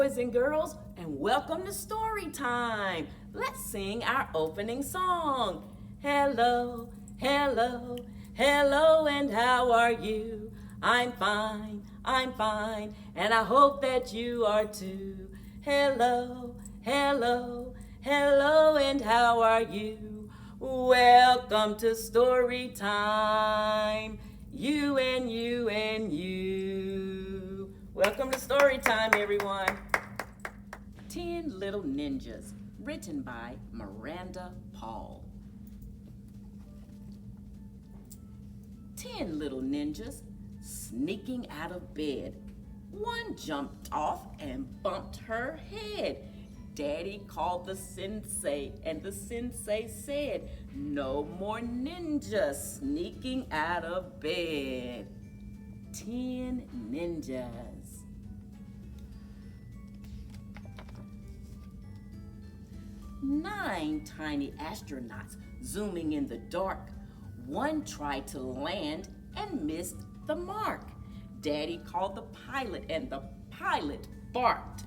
boys and girls, and welcome to Story Time. Let's sing our opening song. Hello, hello, hello, and how are you? I'm fine, and I hope that you are too. Hello, hello, hello, and how are you? Welcome to Story Time. You and you and you. Welcome to Story Time, everyone. 10 Little Ninjas, written by Miranda Paul. 10 little ninjas sneaking out of bed. One jumped off and bumped her head. Daddy called the sensei, and the sensei said, "No more ninjas sneaking out of bed." 10 ninjas. Nine tiny astronauts zooming in the dark. One tried to land and missed the mark. Daddy called the pilot, and the pilot barked.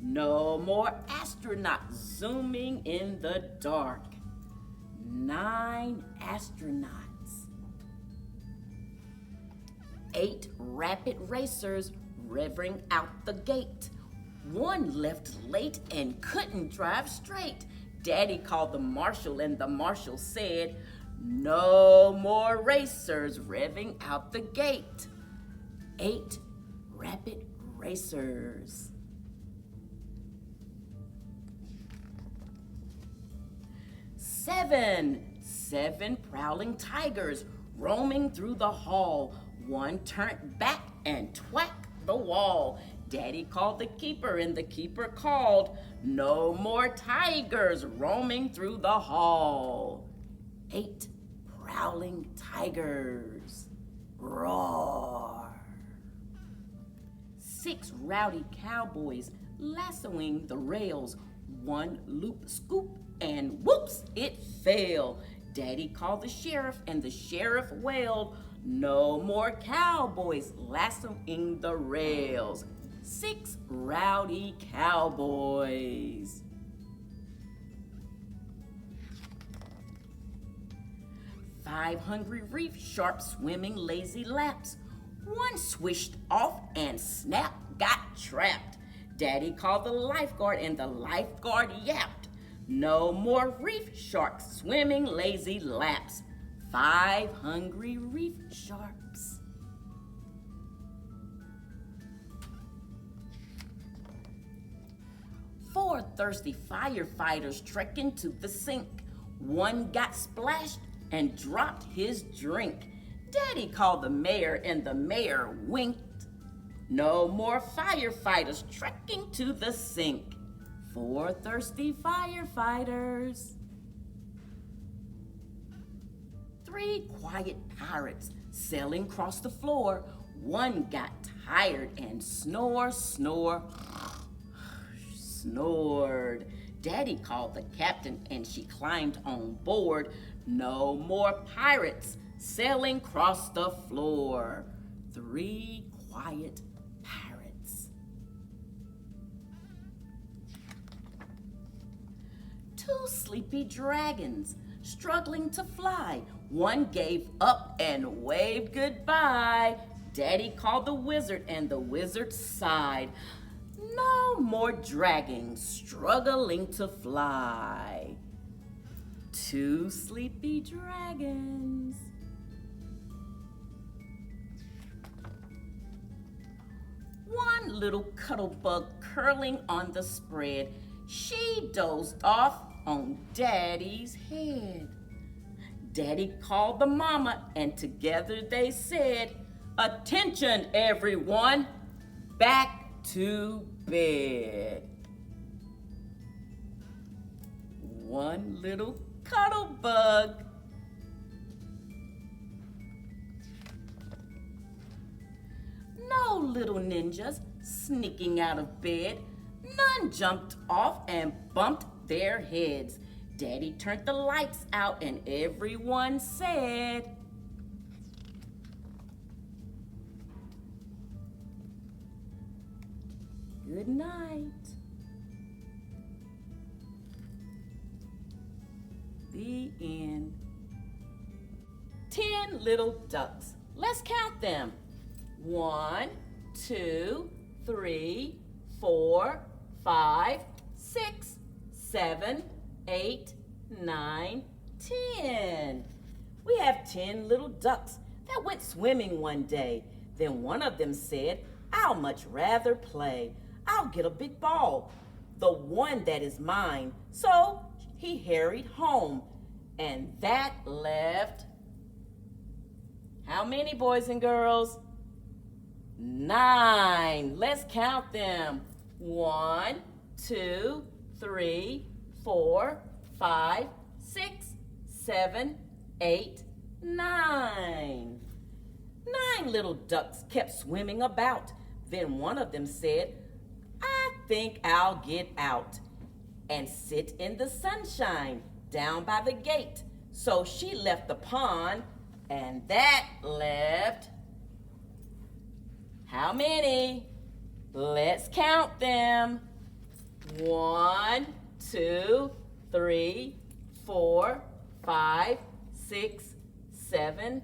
No more astronauts zooming in the dark. 9 astronauts. 8 rapid racers revving out the gate. One left late and couldn't drive straight. Daddy called the marshal, and the marshal said, "No more racers revving out the gate." 8 rapid racers. 7 prowling tigers roaming through the hall. One turned back and twacked the wall. Daddy called the keeper, and the keeper called, "No more tigers roaming through the hall." 8 prowling tigers. Roar. 6 rowdy cowboys lassoing the rails. One loop scoop and whoops, it fell. Daddy called the sheriff, and the sheriff wailed, "No more cowboys lassoing the rails." 6 rowdy cowboys. 5 hungry reef sharks swimming lazy laps. One swished off and snap, got trapped. Daddy called the lifeguard, and the lifeguard yapped, "No more reef sharks swimming lazy laps." 5 hungry reef sharks. 4 thirsty firefighters trekking to the sink. One got splashed and dropped his drink. Daddy called the mayor, and the mayor winked. No more firefighters trekking to the sink. 4 thirsty firefighters. 3 quiet pirates sailing across the floor. One got tired and snored. Daddy called the captain, and she climbed on board. No more pirates sailing across the floor. 3 quiet pirates. 2 sleepy dragons struggling to fly. One gave up and waved goodbye. Daddy called the wizard, and the wizard sighed. No more dragons struggling to fly. 2 sleepy dragons. One little cuttlebug curling on the spread. She dozed off on Daddy's head. Daddy called the mama, and together they said, "Attention, everyone, back to bed." One little cuttlebug. No little ninjas sneaking out of bed. None jumped off and bumped their heads. Daddy turned the lights out, and everyone said, Good night. The end. 10 little ducks. Let's count them. 1, 2, 3, 4, 5, 6, 7, 8, 9, 10. We have 10 little ducks that went swimming one day. Then one of them said, "I'll much rather play. I'll get a big ball, the one that is mine." So he hurried home, and that left how many, boys and girls? 9. Let's count them. 1, 2, 3, 4, 5, 6, 7, 8, 9. 9 little ducks kept swimming about. Then one of them said, "I think I'll get out and sit in the sunshine down by the gate." So she left the pond, and that left how many? Let's count them. 1, 2, 3, 4, 5, 6, 7,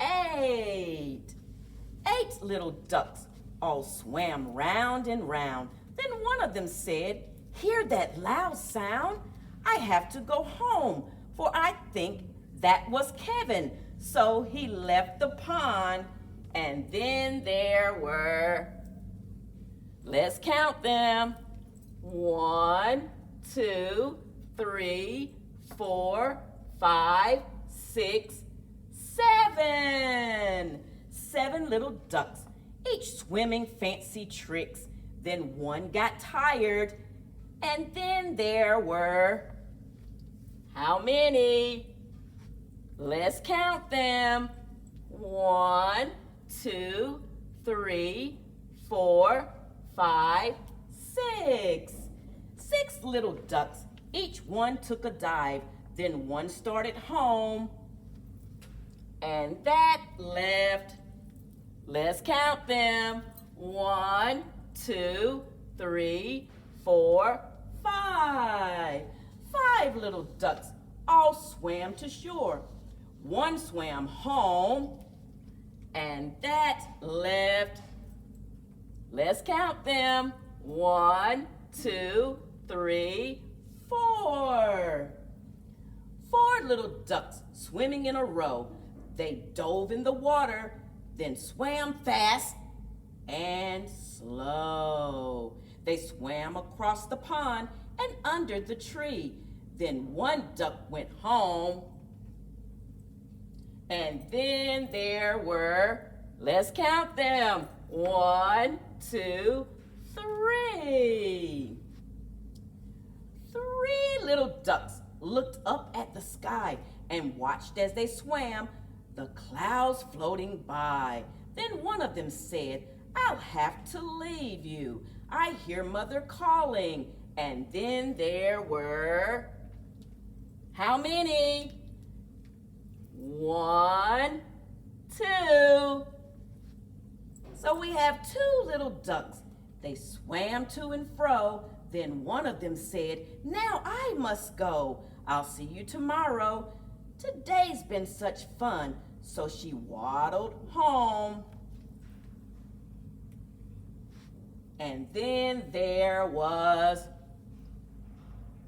8. 8 little ducks all swam round and round. Then one of them said, "Hear that loud sound? I have to go home, for I think that was Kevin." So he left the pond, and then there were, let's count them. 1, 2, 3, 4, 5, 6, 7. 7 little ducks, each swimming fancy tricks. Then one got tired, and then there were how many? Let's count them. 1, 2, 3, 4, 5, 6. 6 little ducks, each one took a dive. Then one started home, and that left, let's count them. 1, 2, 3, 4, 5. 5 little ducks all swam to shore. One swam home, and that left, let's count them. 1, 2, 3, 4. 4 little ducks swimming in a row. They dove in the water, then swam fast and slow. They swam across the pond and under the tree. Then one duck went home, and then there were, let's count them. 1, 2, 3. 3 little ducks looked up at the sky and watched as they swam, the clouds floating by. Then one of them said, "I'll have to leave you. I hear Mother calling." And then there were how many? 1, 2. So we have 2 little ducks. They swam to and fro. Then one of them said, "Now I must go. I'll see you tomorrow. Today's been such fun." So she waddled home. And then there was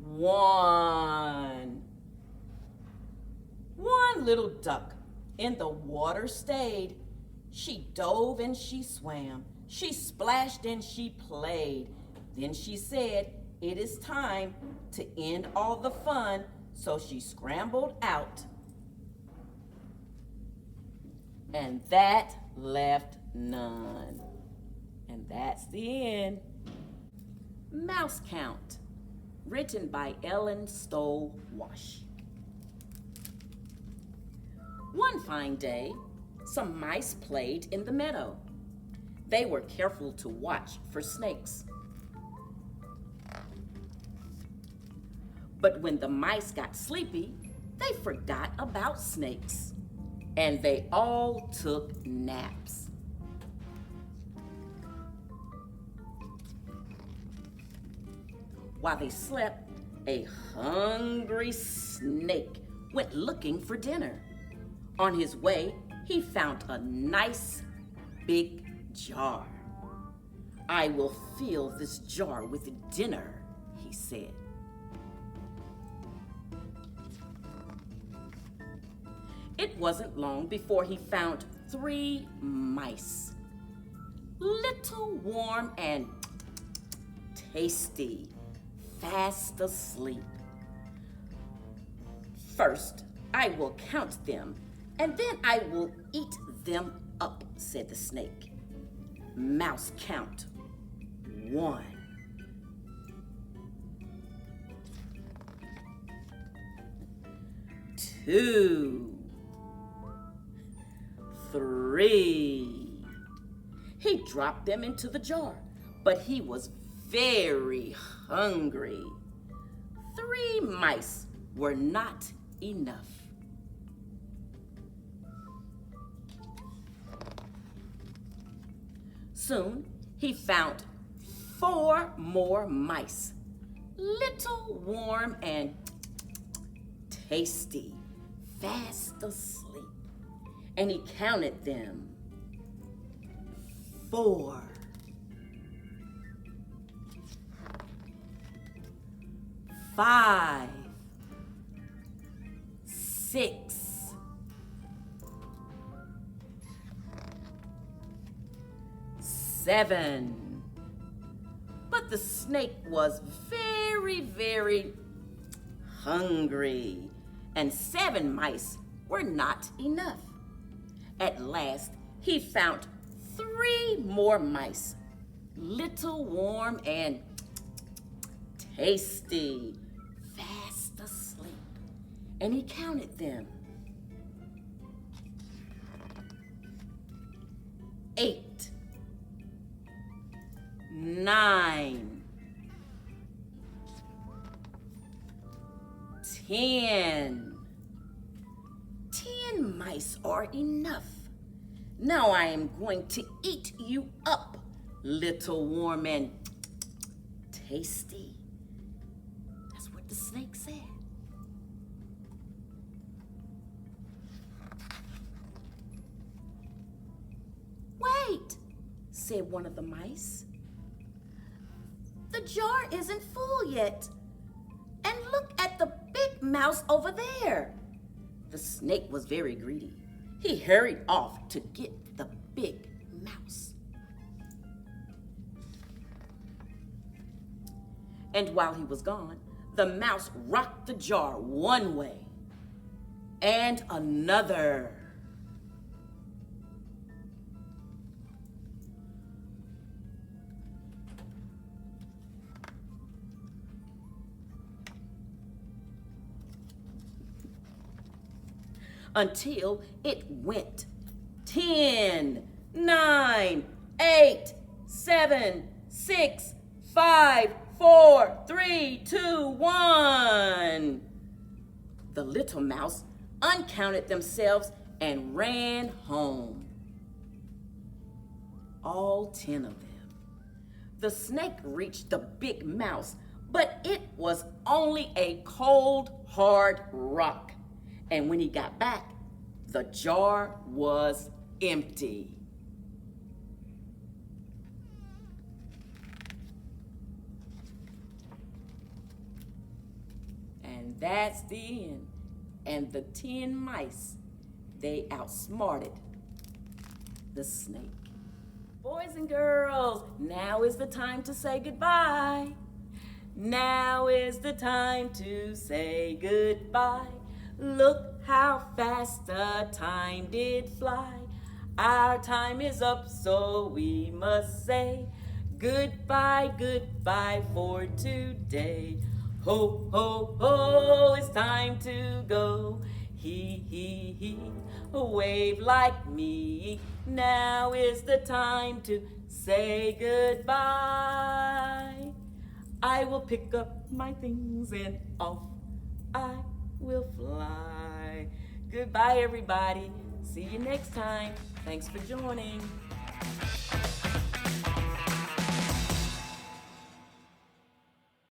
1. 1 little duck in the water stayed. She dove and she swam. She splashed and she played. Then she said, "It is time to end all the fun." So she scrambled out, and that left none. And that's the end. Mouse Count, written by Ellen Walsh. One fine day, some mice played in the meadow. They were careful to watch for snakes. But when the mice got sleepy, they forgot about snakes, and they all took naps. While they slept, a hungry snake went looking for dinner. On his way, he found a nice big jar. "I will fill this jar with dinner," he said. It wasn't long before he found 3 mice, little, warm, and tasty, fast asleep. "First, I will count them, and then I will eat them up," said the snake. Mouse count 1. 2. 3. He dropped them into the jar, but he was very hungry. 3 mice were not enough. Soon, he found 4 more mice, little, warm, and tasty, fast asleep. And he counted them. 4. 5. 6. 7. But the snake was very, very hungry, and 7 mice were not enough. At last, he found 3 more mice, little, warm, and tasty, fast asleep. And he counted them. 8. 9. 10. 10 mice are enough. Now I am going to eat you up, little, warm, and tasty. That's what the snake said. "Wait," said one of the mice. "The jar isn't full yet. And look at the big mouse over there." The snake was very greedy. He hurried off to get the big mouse. And while he was gone, the mouse rocked the jar one way and another. Until it went 10, 9, 8, 7, 6, 5, 4, 3, 2, 1. The little mouse uncounted themselves and ran home. All 10 of them. The snake reached the big mouse, but it was only a cold, hard rock. And when he got back, the jar was empty. And that's the end. And the 10 mice, they outsmarted the snake. Boys and girls, now is the time to say goodbye. Now is the time to say goodbye. Look how fast the time did fly. Our time is up, so we must say goodbye, goodbye for today. Ho, ho, ho, it's time to go. He, wave like me. Now is the time to say goodbye. I will pick up my things and off I will fly. Goodbye, everybody. See you next time. Thanks for joining.